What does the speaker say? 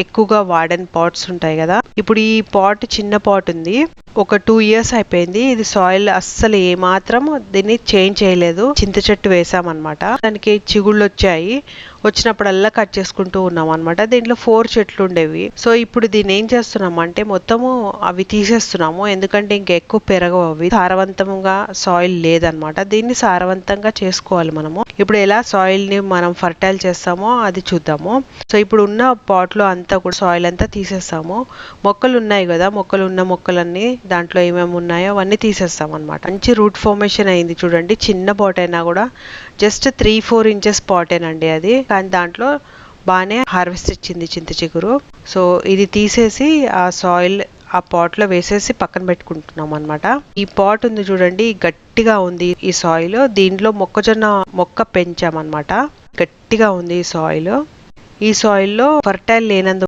ఎక్కువగా వాడని పాట్స్ ఉంటాయి కదా. ఇప్పుడు ఈ పాట్ చిన్న పాట్ ఉంది, ఒక 2 years అయిపోయింది. ఇది సాయిల్ అస్సలు ఏమాత్రం దీన్ని చేంజ్ చేయలేదు. చింత చెట్టు వేసామన్నమాట, దానికి చిగుళ్ళు వచ్చాయి. వచ్చినప్పుడల్లా కట్ చేసుకుంటూ ఉన్నాం అనమాట. దీంట్లో 4 చెట్లు ఉండేవి. సో ఇప్పుడు దీన్ని ఏం చేస్తున్నాం అంటే మొత్తము అవి తీసేస్తున్నాము, ఎందుకంటే ఇంకా ఎక్కువ పెరగవు అవి. సారవంతంగా సాయిల్ లేదనమాట, దీన్ని సారవంతంగా చేసుకోవాలి మనము. ఇప్పుడు ఎలా సాయిల్ ని మనం ఫర్టైల్ చేస్తామో అది చూద్దాము. సో ఇప్పుడు ఉన్న పాట్ లో అంతా కూడా సాయిల్ అంతా తీసేస్తాము. మొక్కలు ఉన్నాయి కదా, మొక్కలన్నీ దాంట్లో ఏమేమి ఉన్నాయో అవన్నీ తీసేస్తాం అనమాట. మంచి రూట్ ఫార్మేషన్ అయింది చూడండి. చిన్న పాట్ అయినా కూడా జస్ట్ 3-4 inches పాటేనండి అది, కానీ దాంట్లో బాగానే హార్వెస్ట్ ఇచ్చింది చింత చిగురు. సో ఇది తీసేసి ఆ సాయిల్ ఆ పాట్ లో వేసేసి పక్కన పెట్టుకుంటున్నాం అనమాట. ఈ పాట్ ఉంది చూడండి, గట్టిగా ఉంది ఈ సాయిల్. దీంట్లో మొక్కజొన్న మొక్క పెంచామన్నమాట. గట్టిగా ఉంది ఈ సాయిల్. ఈ సాయిల్లో ఫర్టైల్ లేనందు